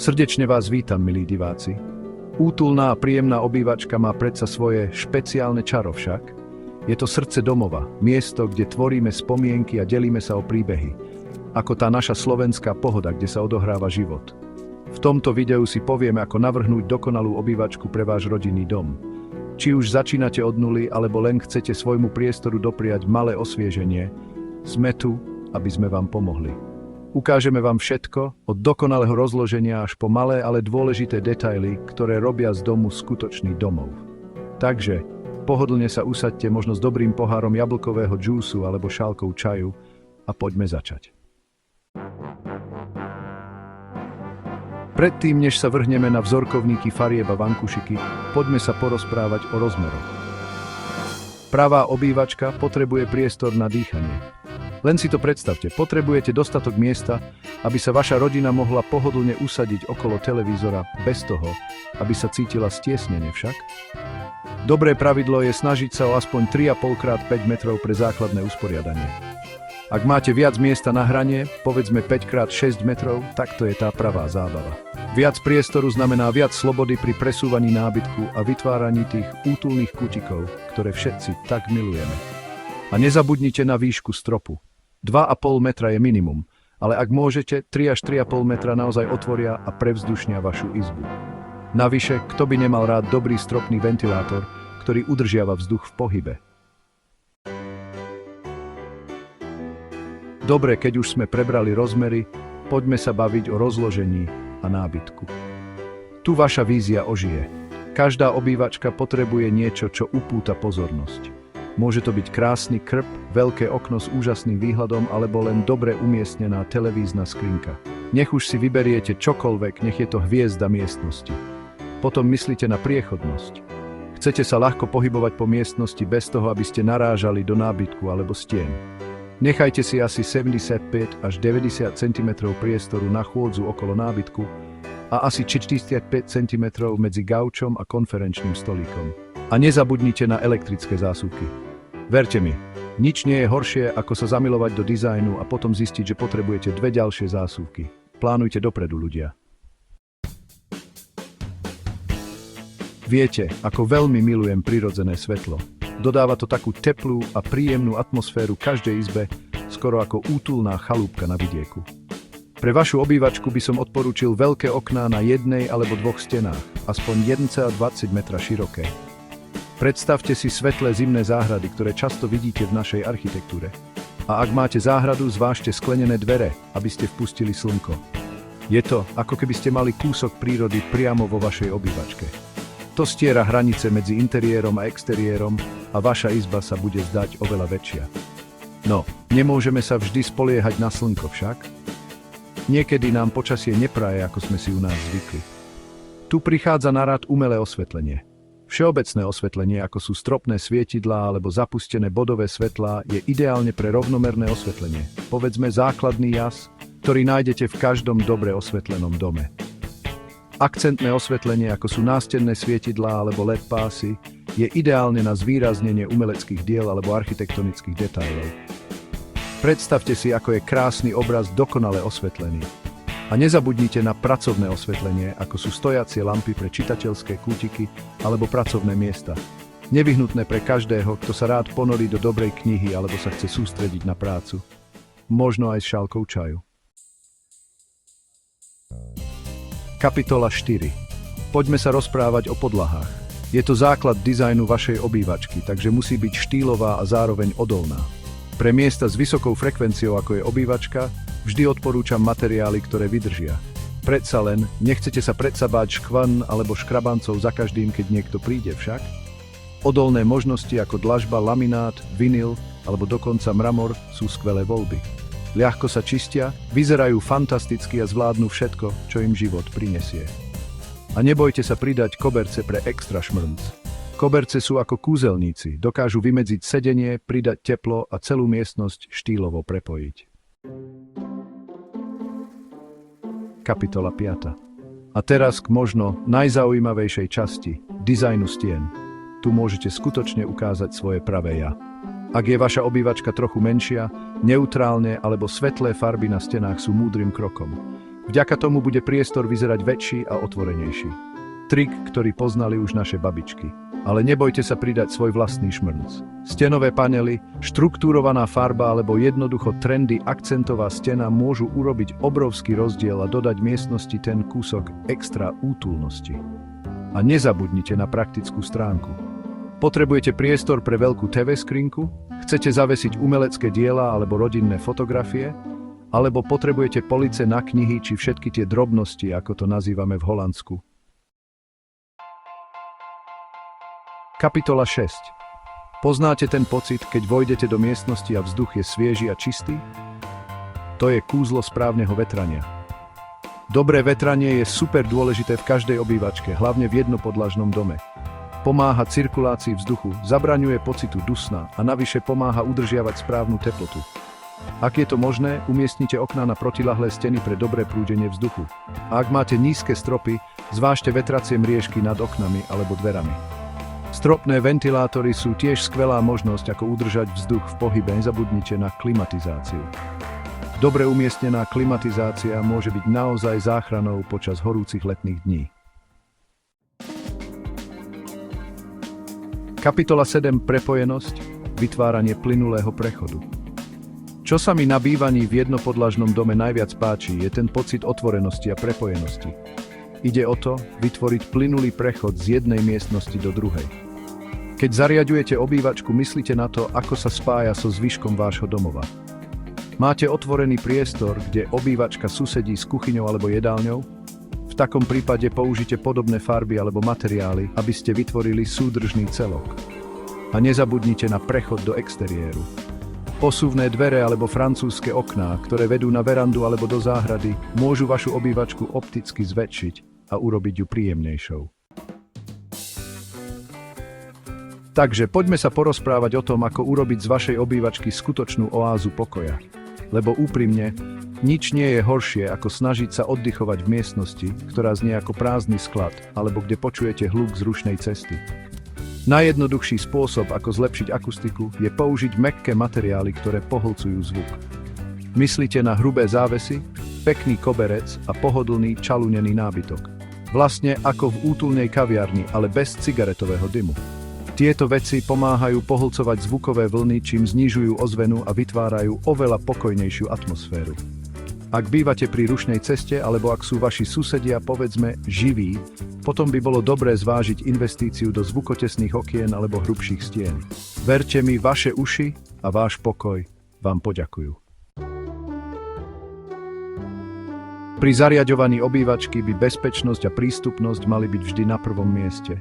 Srdečne vás vítam, milí diváci. Útulná a príjemná obývačka má predsa svoje špeciálne čaro však. Je to srdce domova, miesto, kde tvoríme spomienky a delíme sa o príbehy. Ako tá naša slovenská pohoda, kde sa odohráva život. V tomto videu si povieme, ako navrhnúť dokonalú obývačku pre váš rodinný dom. Či už začínate od nuly, alebo len chcete svojmu priestoru dopriať malé osvieženie, sme tu, aby sme vám pomohli. Ukážeme vám všetko, od dokonalého rozloženia až po malé, ale dôležité detaily, ktoré robia z domu skutočný domov. Takže, pohodlne sa usaďte možno s dobrým pohárom jablkového džúsu alebo šálkou čaju a poďme začať. Predtým, než sa vrhneme na vzorkovníky farieb a vankušiky, poďme sa porozprávať o rozmeroch. Pravá obývačka potrebuje priestor na dýchanie. Len si to predstavte, potrebujete dostatok miesta, aby sa vaša rodina mohla pohodlne usadiť okolo televízora bez toho, aby sa cítila stiesnene však. Dobré pravidlo je snažiť sa o aspoň 3,5x5 metrov pre základné usporiadanie. Ak máte viac miesta na hranie, povedzme 5x6 metrov, tak to je tá pravá zábava. Viac priestoru znamená viac slobody pri presúvaní nábytku a vytváraní tých útulných kútikov, ktoré všetci tak milujeme. A nezabudnite na výšku stropu. 2,5 metra je minimum, ale ak môžete, 3 až 3,5 metra naozaj otvoria a prevzdušnia vašu izbu. Navyše, kto by nemal rád dobrý stropný ventilátor, ktorý udržiava vzduch v pohybe. Dobre, keď už sme prebrali rozmery, poďme sa baviť o rozložení a nábytku. Tu vaša vízia ožije. Každá obývačka potrebuje niečo, čo upúta pozornosť. Môže to byť krásny krb, veľké okno s úžasným výhľadom alebo len dobre umiestnená televízna skrinka. Nech už si vyberiete čokoľvek, nech je to hviezda miestnosti. Potom myslite na priechodnosť. Chcete sa ľahko pohybovať po miestnosti bez toho, aby ste narážali do nábytku alebo stien. Nechajte si asi 75 až 90 cm priestoru na chôdzu okolo nábytku a asi 45 cm medzi gaučom a konferenčným stolíkom. A nezabudnite na elektrické zásuvky. Verte mi, nič nie je horšie, ako sa zamilovať do dizajnu a potom zistiť, že potrebujete dve ďalšie zásuvky. Plánujte dopredu, ľudia. Viete, ako veľmi milujem prirodzené svetlo. Dodáva to takú teplú a príjemnú atmosféru každej izbe, skoro ako útulná chalúbka na vidieku. Pre vašu obývačku by som odporúčil veľké okná na jednej alebo dvoch stenách, aspoň 1,20 metra široké. Predstavte si svetlé zimné záhrady, ktoré často vidíte v našej architektúre. A ak máte záhradu, zvážte sklenené dvere, aby ste vpustili slnko. Je to, ako keby ste mali kúsok prírody priamo vo vašej obývačke. To stiera hranice medzi interiérom a exteriérom a vaša izba sa bude zdať oveľa väčšia. No, nemôžeme sa vždy spoliehať na slnko však. Niekedy nám počasie nepraje, ako sme si u nás zvykli. Tu prichádza na rad umelé osvetlenie. Všeobecné osvetlenie, ako sú stropné svietidlá alebo zapustené bodové svetlá, je ideálne pre rovnomerné osvetlenie. Povedzme základný jas, ktorý nájdete v každom dobre osvetlenom dome. Akcentné osvetlenie, ako sú nástenné svietidlá alebo LED pásy, je ideálne na zvýraznenie umeleckých diel alebo architektonických detailov. Predstavte si, ako je krásny obraz dokonale osvetlený. A nezabudnite na pracovné osvetlenie, ako sú stojacie lampy pre čitateľské kútiky alebo pracovné miesta. Nevyhnutné pre každého, kto sa rád ponorí do dobrej knihy alebo sa chce sústrediť na prácu. Možno aj s šálkou čaju. Kapitola 4. Poďme sa rozprávať o podlahách. Je to základ dizajnu vašej obývačky, takže musí byť štýlová a zároveň odolná. Pre miesta s vysokou frekvenciou, ako je obývačka, vždy odporúčam materiály, ktoré vydržia. Predsa len, nechcete sa predsa báť škvan alebo škrabancov za každým, keď niekto príde však? Odolné možnosti ako dlažba, laminát, vinyl alebo dokonca mramor sú skvelé voľby. Ľahko sa čistia, vyzerajú fantasticky a zvládnu všetko, čo im život prinesie. A nebojte sa pridať koberce pre extra šmrnc. Koberce sú ako kúzelníci, dokážu vymedziť sedenie, pridať teplo a celú miestnosť štýlovo prepojiť. Kapitola 5. A teraz k možno najzaujímavejšej časti, dizajnu stien. Tu môžete skutočne ukázať svoje pravé ja. Ak je vaša obývačka trochu menšia, neutrálne alebo svetlé farby na stenách sú múdrym krokom. Vďaka tomu bude priestor vyzerať väčší a otvorenejší. Trik, ktorý poznali už naše babičky. Ale nebojte sa pridať svoj vlastný šmrnc. Stenové panely, štruktúrovaná farba alebo jednoducho trendy akcentová stena môžu urobiť obrovský rozdiel a dodať miestnosti ten kúsok extra útulnosti. A nezabudnite na praktickú stránku. Potrebujete priestor pre veľkú TV skrinku? Chcete zavesiť umelecké diela alebo rodinné fotografie? Alebo potrebujete police na knihy či všetky tie drobnosti, ako to nazývame v Holandsku? Kapitola 6. Poznáte ten pocit, keď vojdete do miestnosti a vzduch je svieži a čistý? To je kúzlo správneho vetrania. Dobré vetranie je super dôležité v každej obývačke, hlavne v jednopodlažnom dome. Pomáha cirkulácii vzduchu, zabraňuje pocitu dusna a navyše pomáha udržiavať správnu teplotu. Ak je to možné, umiestnite okná na protiľahlé steny pre dobré prúdenie vzduchu. A ak máte nízke stropy, zvážte vetracie mriežky nad oknami alebo dverami. Stropné ventilátory sú tiež skvelá možnosť, ako udržať vzduch v pohybe. Nezabudnite na klimatizáciu. Dobre umiestnená klimatizácia môže byť naozaj záchranou počas horúcich letných dní. Kapitola 7. Prepojenosť, vytváranie plynulého prechodu. Čo sa mi na bývaní v jednopodlažnom dome najviac páči, je ten pocit otvorenosti a prepojenosti. Ide o to, vytvoriť plynulý prechod z jednej miestnosti do druhej. Keď zariaďujete obývačku, myslite na to, ako sa spája so zvyškom vášho domova. Máte otvorený priestor, kde obývačka susedí s kuchyňou alebo jedálňou? V takom prípade použite podobné farby alebo materiály, aby ste vytvorili súdržný celok. A nezabudnite na prechod do exteriéru. Posuvné dvere alebo francúzske okná, ktoré vedú na verandu alebo do záhrady, môžu vašu obývačku opticky zväčšiť a urobiť ju príjemnejšou. Takže poďme sa porozprávať o tom, ako urobiť z vašej obývačky skutočnú oázu pokoja. Lebo úprimne, nič nie je horšie, ako snažiť sa oddychovať v miestnosti, ktorá znie ako prázdny sklad, alebo kde počujete hluk z rušnej cesty. Najjednoduchší spôsob, ako zlepšiť akustiku, je použiť mäkké materiály, ktoré pohlcujú zvuk. Myslíte na hrubé závesy, pekný koberec a pohodlný čalunený nábytok. Vlastne ako v útulnej kaviarni, ale bez cigaretového dymu. Tieto veci pomáhajú pohlcovať zvukové vlny, čím znižujú ozvenu a vytvárajú oveľa pokojnejšiu atmosféru. Ak bývate pri rušnej ceste, alebo ak sú vaši susedia, povedzme, živí, potom by bolo dobré zvážiť investíciu do zvukotesných okien alebo hrubších stien. Verte mi, vaše uši a váš pokoj vám poďakujú. Pri zariaďovaní obývačky by bezpečnosť a prístupnosť mali byť vždy na prvom mieste.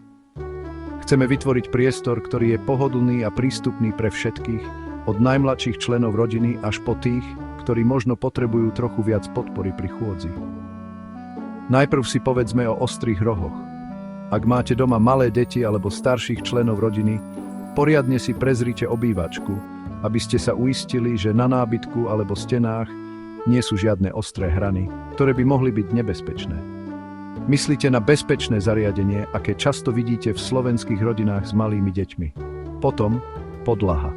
Chceme vytvoriť priestor, ktorý je pohodlný a prístupný pre všetkých, od najmladších členov rodiny až po tých, ktorí možno potrebujú trochu viac podpory pri chôdzi. Najprv si povedzme o ostrých rohoch. Ak máte doma malé deti alebo starších členov rodiny, poriadne si prezrite obývačku, aby ste sa uistili, že na nábytku alebo stenách nie sú žiadne ostré hrany, ktoré by mohli byť nebezpečné. Myslíte na bezpečné zariadenie, aké často vidíte v slovenských rodinách s malými deťmi. Potom podlaha.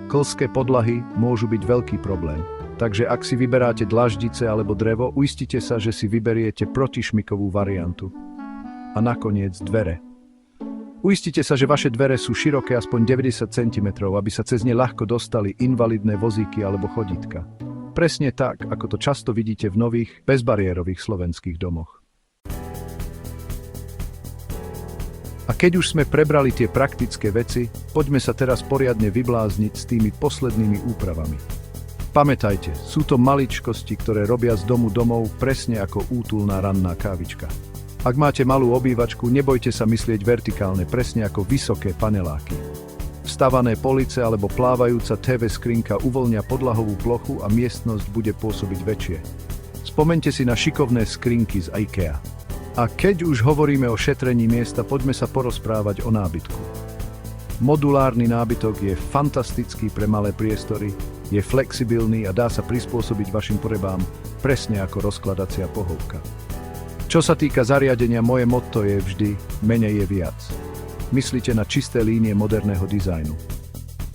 Klzké podlahy môžu byť veľký problém, takže ak si vyberáte dlaždice alebo drevo, uistite sa, že si vyberiete protišmikovú variantu. A nakoniec dvere. Uistite sa, že vaše dvere sú široké aspoň 90 cm, aby sa cez ne ľahko dostali invalidné vozíky alebo chodítka. Presne tak, ako to často vidíte v nových, bezbariérových slovenských domoch. A keď už sme prebrali tie praktické veci, poďme sa teraz poriadne vyblázniť s tými poslednými úpravami. Pamätajte, sú to maličkosti, ktoré robia z domu domov presne ako útulná ranná kávička. Ak máte malú obývačku, nebojte sa myslieť vertikálne, presne ako vysoké paneláky. Vstavané police alebo plávajúca TV skrinka uvoľnia podlahovú plochu a miestnosť bude pôsobiť väčšie. Spomeňte si na šikovné skrinky z IKEA. A keď už hovoríme o šetrení miesta, poďme sa porozprávať o nábytku. Modulárny nábytok je fantastický pre malé priestory, je flexibilný a dá sa prispôsobiť vašim potrebám, presne ako rozkladacia pohovka. Čo sa týka zariadenia, moje motto je vždy menej je viac. Myslíte na čisté línie moderného dizajnu.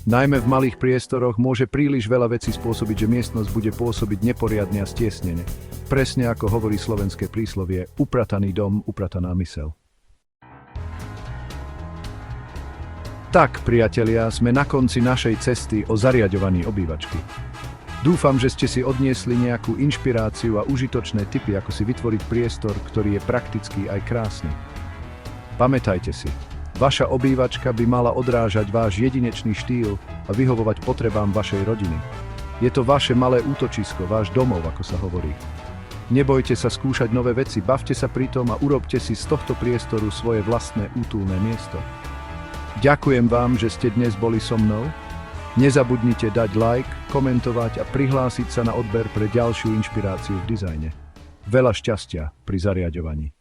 Najmä v malých priestoroch môže príliš veľa vecí spôsobiť, že miestnosť bude pôsobiť neporiadne a stiesnene. Presne ako hovorí slovenské príslovie, uprataný dom, uprataná myseľ. Tak, priatelia, sme na konci našej cesty o zariaďovaní obývačky. Dúfam, že ste si odniesli nejakú inšpiráciu a užitočné tipy, ako si vytvoriť priestor, ktorý je praktický aj krásny. Pamätajte si, vaša obývačka by mala odrážať váš jedinečný štýl a vyhovovať potrebám vašej rodiny. Je to vaše malé útočisko, váš domov, ako sa hovorí. Nebojte sa skúšať nové veci, bavte sa pritom a urobte si z tohto priestoru svoje vlastné útulné miesto. Ďakujem vám, že ste dnes boli so mnou. Nezabudnite dať like, komentovať a prihlásiť sa na odber pre ďalšiu inšpiráciu v dizajne. Veľa šťastia pri zariaďovaní.